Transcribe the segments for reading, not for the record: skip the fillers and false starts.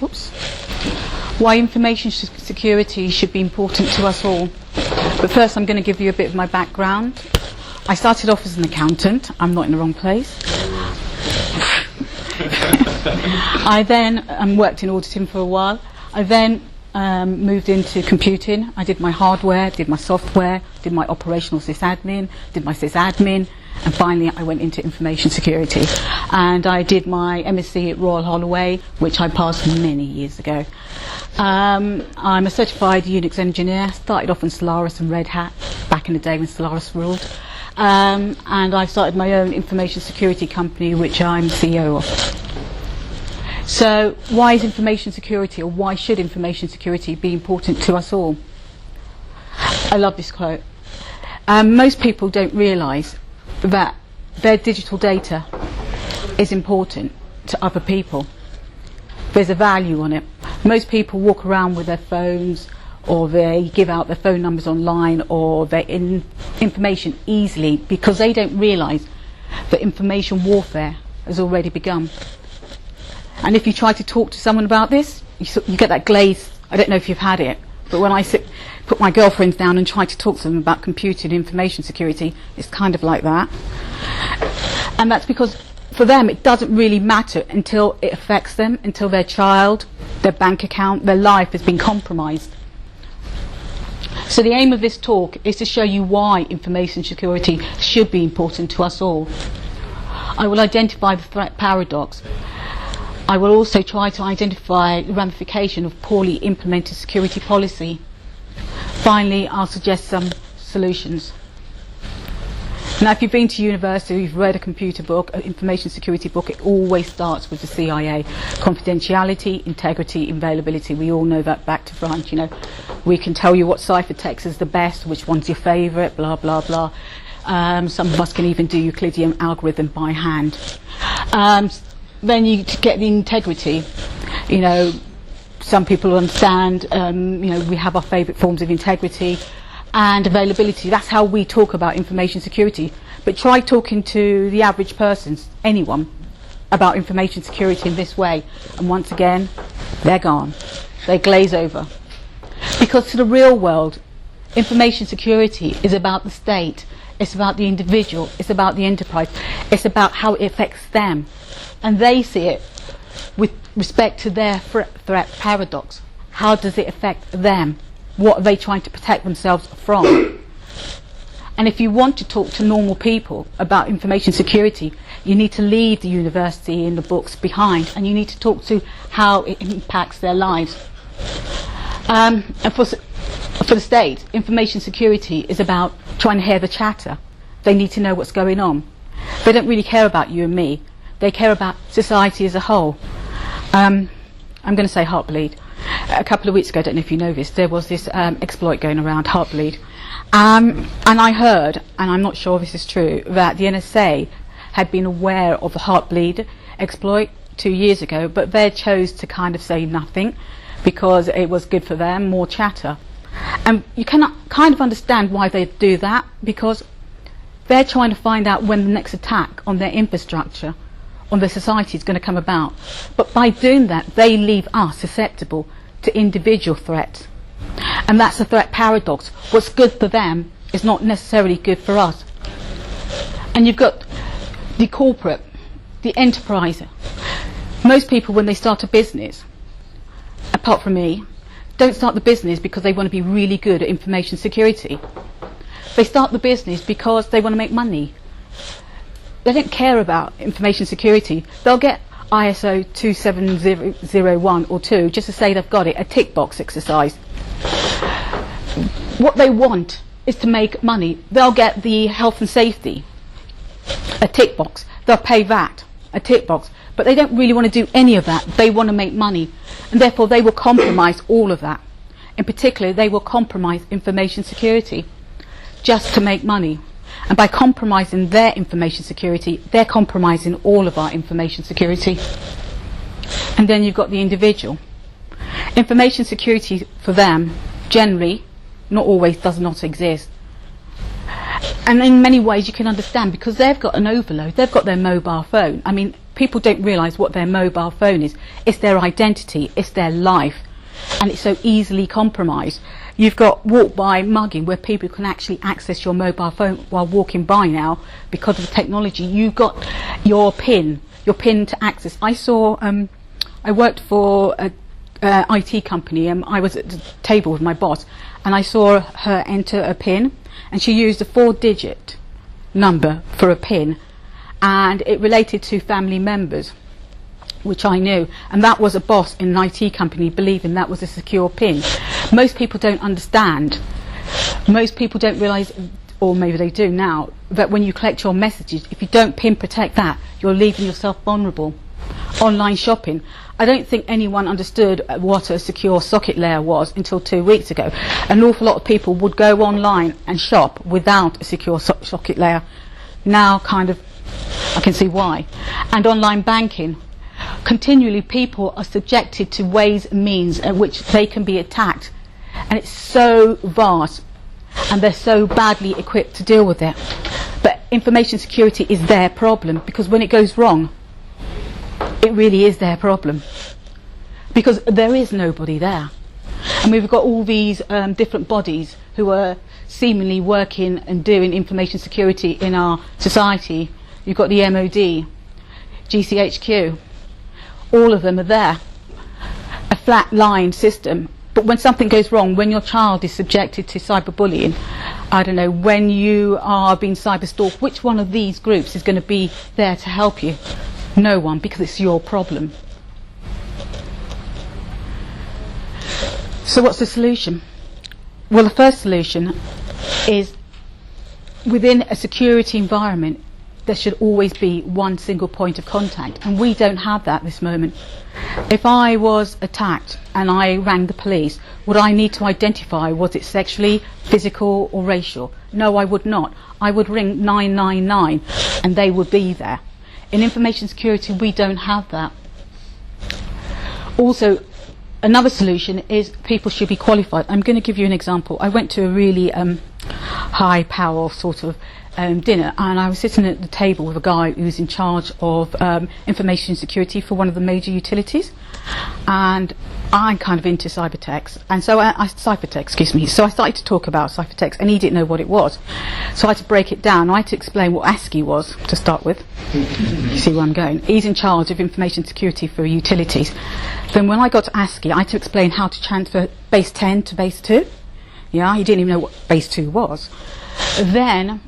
oops, why information security should be important to us all. But first I'm going to give you a bit of my background. I started off as an accountant. I'm not in the wrong place. I then worked in auditing for a while. I then moved into computing. I did my hardware, did my software, did my operational sysadmin, did my sysadmin, and finally I went into information security. And I did my MSc at Royal Holloway, which I passed many years ago. I'm a certified Unix engineer. Started off on Solaris and Red Hat back in the day when Solaris ruled. And I've started my own information security company, which I'm CEO of. So why is information security, or why should information security be important to us all? I love this quote. Most people don't realise that their digital data is important to other people. There's a value on it. Most people walk around with their phones, or they give out their phone numbers online, or their information easily, because they don't realise that information warfare has already begun. And if you try to talk to someone about this, you get that glaze. I don't know if you've had it, but when I put my girlfriends down and try to talk to them about computer and information security, it's kind of like that. And that's because for them it doesn't really matter until it affects them, until their child, their bank account, their life has been compromised. So the aim of this talk is to show you why information security should be important to us all. I will identify the threat paradox. I will also try to identify the ramification of poorly implemented security policy. Finally, I'll suggest some solutions. Now, if you've been to university, you've read a computer book, an information security book, it always starts with the CIA. Confidentiality, integrity, availability. We all know that back to front, you know. We can tell you what ciphertext is the best, which one's your favourite, blah, blah, blah. Some of us can even do Euclidean algorithm by hand. Then you get the integrity. You know, some people understand, you know, we have our favourite forms of integrity. And availability, that's how we talk about information security. But try talking to the average person, anyone, about information security in this way, and once again, they're gone. They glaze over. Because to the real world, information security is about the state, it's about the individual, it's about the enterprise, it's about how it affects them. And they see it with respect to their threat paradox. How does it affect them? What are they trying to protect themselves from? And if you want to talk to normal people about information security, you need to leave the university and the books behind, and you need to talk to how it impacts their lives. And for the state, information security is about trying to hear the chatter. They need to know what's going on. They don't really care about you and me. They care about society as a whole. I'm going to say Heartbleed. A couple of weeks ago, I don't know if you know this, there was this exploit going around, Heartbleed. And I heard, and I'm not sure this is true, that the NSA had been aware of the Heartbleed exploit 2 years ago, but they chose to kind of say nothing because it was good for them, more chatter. And you cannot kind of understand why they do that, because they're trying to find out when the next attack on their infrastructure, on their society is going to come about. But by doing that, they leave us susceptible to individual threats. And that's the threat paradox. What's good for them is not necessarily good for us. And you've got the corporate, the enterprise. Most people, when they start a business, apart from me, don't start the business because they want to be really good at information security. They start the business because they want to make money. They don't care about information security. They'll get ISO 27001 or 2 just to say they've got it, a tick box exercise. What they want is to make money. They'll get the health and safety, a tick box. They'll pay that, a tick box. But they don't really want to do any of that. They want to make money. And therefore they will compromise all of that. In particular, they will compromise information security just to make money. And by compromising their information security, they're compromising all of our information security. And then you've got the individual. Information security for them, generally, not always, does not exist. And in many ways you can understand, because they've got an overload. They've got their mobile phone. I mean, people don't realise what their mobile phone is. It's their identity, it's their life, and it's so easily compromised. You've got walk-by mugging, where people can actually access your mobile phone while walking by now because of the technology. You've got your PIN to access. I worked for a IT company, and I was at the table with my boss, and I saw her enter a PIN, and she used a 4-digit number for a PIN, and it related to family members, which I knew, and that was a boss in an IT company believing that was a secure PIN. Most people don't understand. Most people don't realise, or maybe they do now, that when you collect your messages, if you don't PIN protect that, you're leaving yourself vulnerable. Online shopping. I don't think anyone understood what a secure socket layer was until 2 weeks ago. An awful lot of people would go online and shop without a secure socket layer. Now kind of I can see why. And online banking. Continually people are subjected to ways and means at which they can be attacked, and it's so vast and they're so badly equipped to deal with it. But information security is their problem, because when it goes wrong, it really is their problem, because there is nobody there. And we've got all these different bodies who are seemingly working and doing information security in our society. You've got the MOD, GCHQ, all of them are there. A flat line system. But when something goes wrong, when your child is subjected to cyberbullying, I don't know, when you are being cyberstalked, which one of these groups is going to be there to help you? No one, because it's your problem. So what's the solution? Well, the first solution is, within a security environment, there should always be one single point of contact, and we don't have that this moment. If I was attacked and I rang the police, would I need to identify, was it sexually, physical or racial? No, I would not. I would ring 999 and they would be there. In information security, we don't have that. Also, another solution is people should be qualified. I'm going to give you an example. I went to a really high power sort of dinner, and I was sitting at the table with a guy who's in charge of information security for one of the major utilities, and I'm kind of into cybertext, and so so I started to talk about cybertext, and he didn't know what it was, so I had to break it down. I had to explain what ASCII was to start with. You see where I'm going? He's in charge of information security for utilities. Then when I got to ASCII, I had to explain how to transfer base 10 to base 2. Yeah, he didn't even know what base 2 was. Then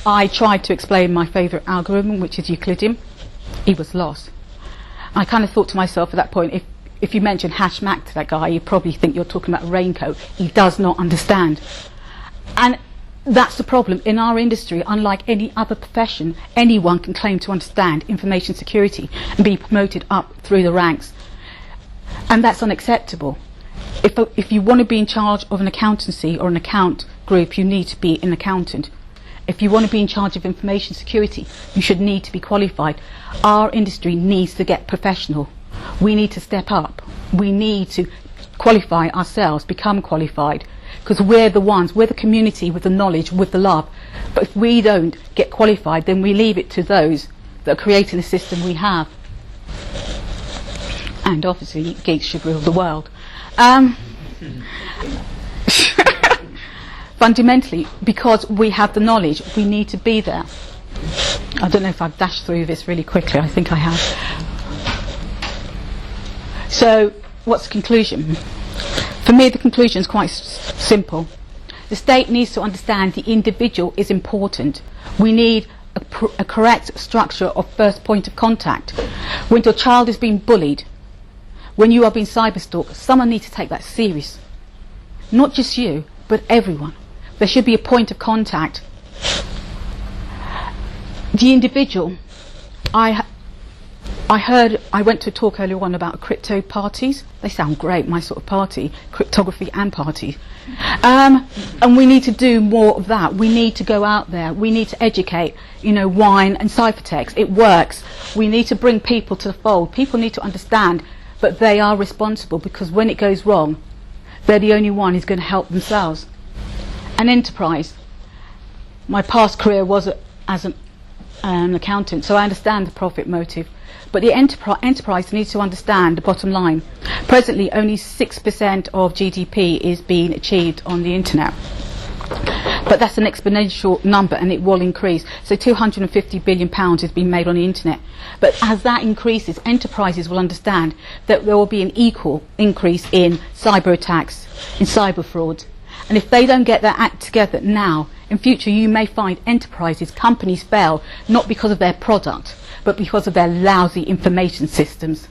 I tried to explain my favourite algorithm, which is Euclidean. He was lost. I kind of thought to myself at that point, if you mention #Mac to that guy, you probably think you're talking about a raincoat. He does not understand. And that's the problem. In our industry, unlike any other profession, anyone can claim to understand information security and be promoted up through the ranks. And that's unacceptable. If you want to be in charge of an accountancy or an account group, you need to be an accountant. If you want to be in charge of information security, you should need to be qualified. Our industry needs to get professional. We need to step up. We need to qualify ourselves, become qualified, because we're the community with the knowledge, with the love. But if we don't get qualified, then we leave it to those that are creating the system we have. And obviously, geeks should rule the world. Fundamentally, because we have the knowledge, we need to be there. I don't know if I've dashed through this really quickly. I think I have. So, what's the conclusion? For me, the conclusion is quite simple. The state needs to understand the individual is important. We need a correct structure of first point of contact. When your child is being bullied, when you are being cyberstalked, someone needs to take that serious. Not just you, but everyone. There should be a point of contact. The individual, I went to a talk earlier on about crypto parties. They sound great, my sort of party, cryptography and parties. And we need to do more of that. We need to go out there. We need to educate, wine and ciphertext. It works. We need to bring people to the fold. People need to understand that they are responsible, because when it goes wrong, they're the only one who's going to help themselves. An enterprise. My past career was as an accountant, so I understand the profit motive. But the enterprise needs to understand the bottom line. Presently, only 6% of GDP is being achieved on the internet. But that's an exponential number, and it will increase. So £250 billion is being made on the internet. But as that increases, enterprises will understand that there will be an equal increase in cyber attacks, in cyber fraud. And if they don't get their act together now, in future you may find enterprises, companies fail, not because of their product, but because of their lousy information systems.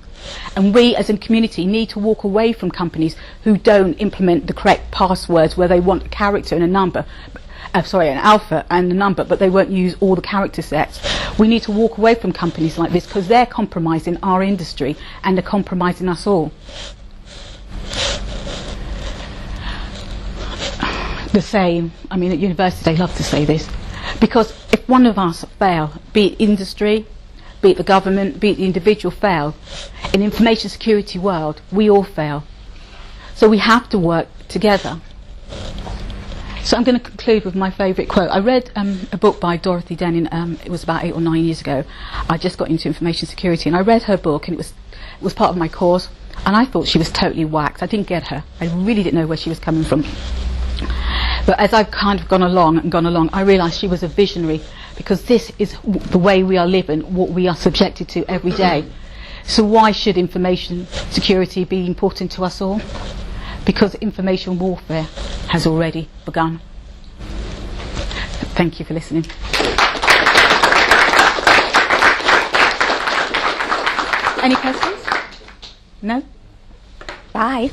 And we as a community need to walk away from companies who don't implement the correct passwords, where they want a character and a number, an alpha and a number, but they won't use all the character sets. We need to walk away from companies like this because they're compromising our industry and they're compromising us all. The same, I mean, at university they love to say this, because if one of us fail, be it industry, be it the government, be it the individual fail, in the information security world, we all fail. So we have to work together. So I'm going to conclude with my favourite quote. I read a book by Dorothy Denning, it was about 8 or 9 years ago. I just got into information security, and I read her book, and it was part of my course, and I thought she was totally whacked. I didn't get her. I really didn't know where she was coming from. But as I've kind of gone along, I realised she was a visionary, because this is the way we are living, what we are subjected to every day. So why should information security be important to us all? Because information warfare has already begun. Thank you for listening. Any questions? No? Bye.